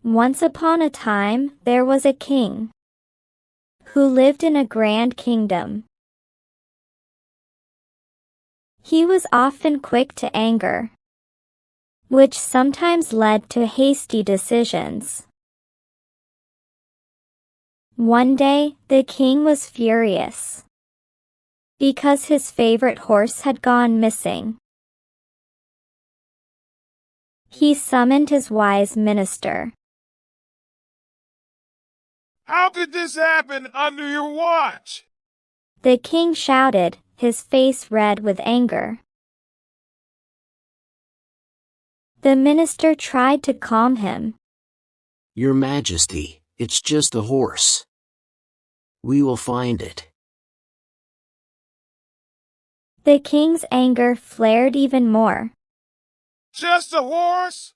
Once upon a time, there was a king who lived in a grand kingdom. He was often quick to anger, which sometimes led to hasty decisions. One day, the king was furious because his favorite horse had gone missing. He summoned his wise minister. "How could this happen under your watch?" The king shouted, his face red with anger. The minister tried to calm him. Your Majesty, it's just a horse. We will find it. The king's anger flared even more. "Just a horse?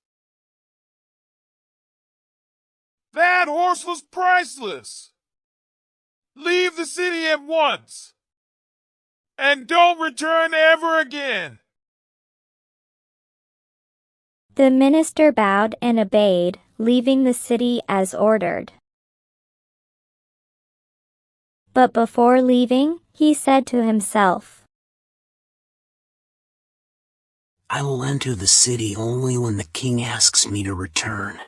That horse was priceless. Leave the city at once, and don't return ever again." The minister bowed and obeyed, leaving the city as ordered. But before leaving, he said to himself, I will enter the city only when the king asks me to return.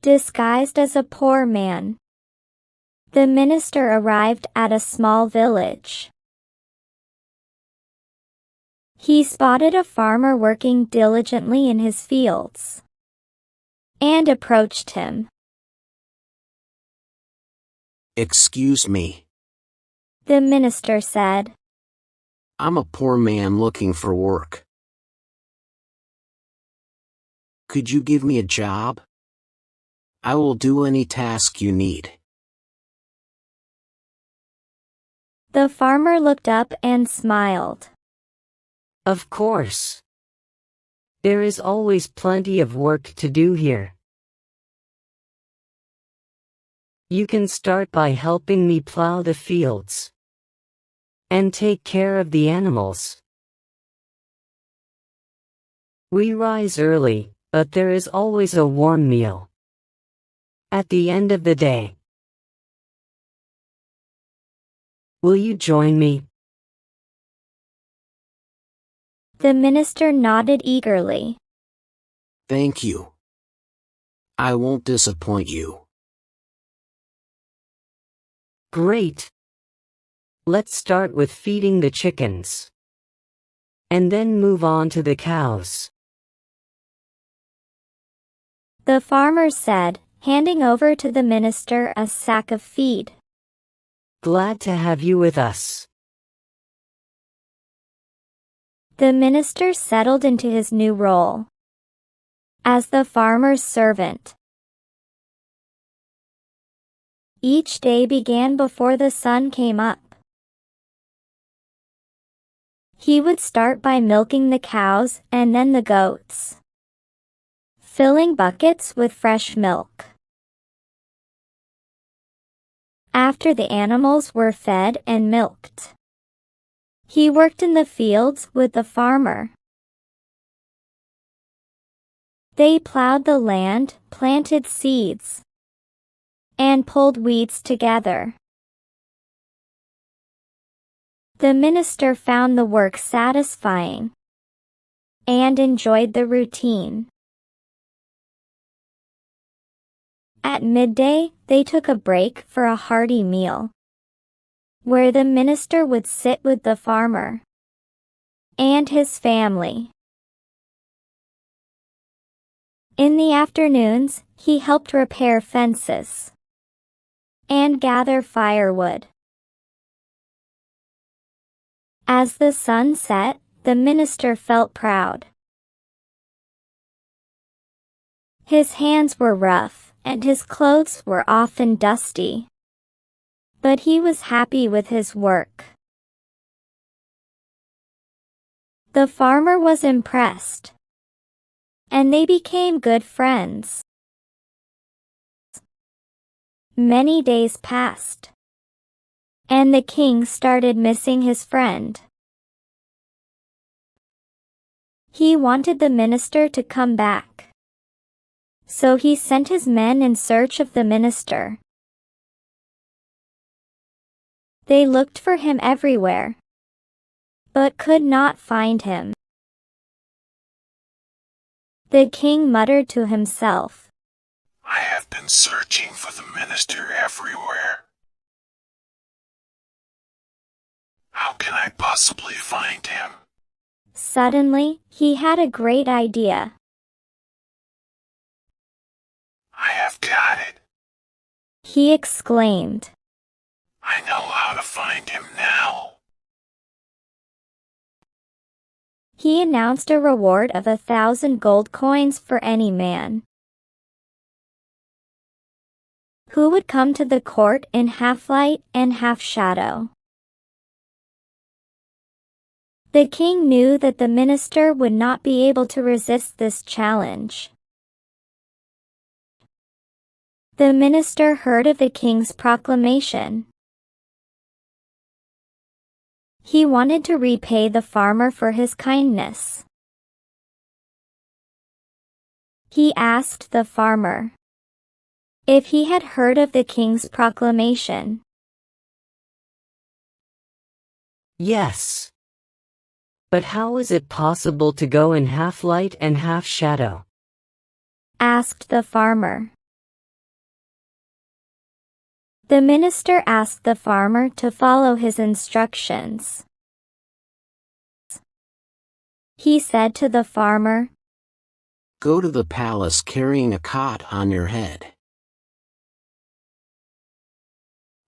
Disguised as a poor man, the minister arrived at a small village. He spotted a farmer working diligently in his fields and approached him. Excuse me, the minister said. I'm a poor man looking for work. Could you give me a job? I will do any task you need. The farmer looked up and smiled. Of course. There is always plenty of work to do here. You can start by helping me plow the fields and take care of the animals. We rise early, but there is always a warm meal at the end of the day. Will you join me? The minister nodded eagerly. Thank you. I won't disappoint you. Great. Let's start with feeding the chickens, and then move on to the cows. The farmer said, handing over to the minister a sack of feed. Glad to have you with us. The minister settled into his new role as the farmer's servant. Each day began before the sun came up. He would start by milking the cows and then the goats, filling buckets with fresh milk. After the animals were fed and milked, he worked in the fields with the farmer. They plowed the land, planted seeds, and pulled weeds together. The minister found the work satisfying and enjoyed the routine. At midday, they took a break for a hearty meal, where the minister would sit with the farmer and his family. In the afternoons, he helped repair fences and gather firewood. As the sun set, the minister felt proud. His hands were rough, and his clothes were often dusty, but he was happy with his work. The farmer was impressed, and they became good friends. Many days passed, and the king started missing his friend. He wanted the minister to come back, So he sent his men in search of the minister. They looked for him everywhere, but could not find him. The king muttered to himself, I have been searching for the minister everywhere. How can I possibly find him? Suddenly, he had a great idea. I have got it. He exclaimed. I know how to find him now. He announced a reward of 1,000 gold coins for any man who would come to the court in half light and half shadow. The king knew that the minister would not be able to resist this challenge. The minister heard of the king's proclamation. He wanted to repay the farmer for his kindness. He asked the farmer if he had heard of the king's proclamation. Yes. But how is it possible to go in half light and half shadow? Asked the farmer. The minister asked the farmer to follow his instructions. He said to the farmer, Go to the palace carrying a cot on your head.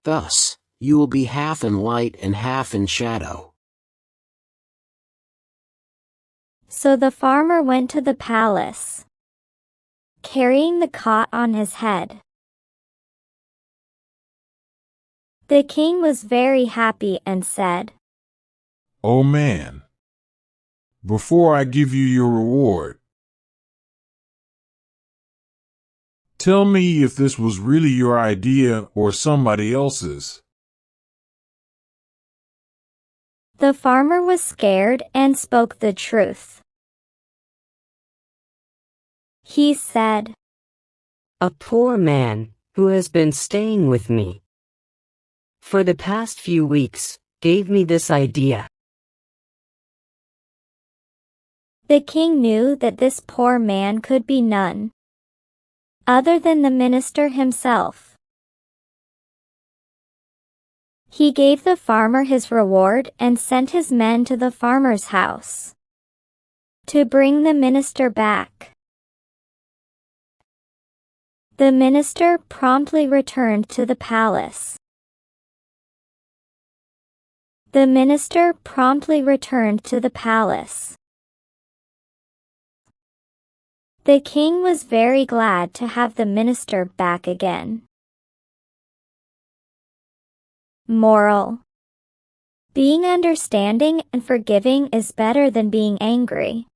Thus, you will be half in light and half in shadow. So the farmer went to the palace, carrying the cot on his head. The king was very happy and said, Oh man, before I give you your reward, tell me if this was really your idea or somebody else's. The farmer was scared and spoke the truth. He said, A poor man, who has been staying with me for the past few weeks, gave me this idea. The king knew that this poor man could be none other than the minister himself. He gave the farmer his reward and sent his men to the farmer's house to bring the minister back. The minister promptly returned to the palace. The minister promptly returned to the palace. The king was very glad to have the minister back again. Moral: being understanding and forgiving is better than being angry.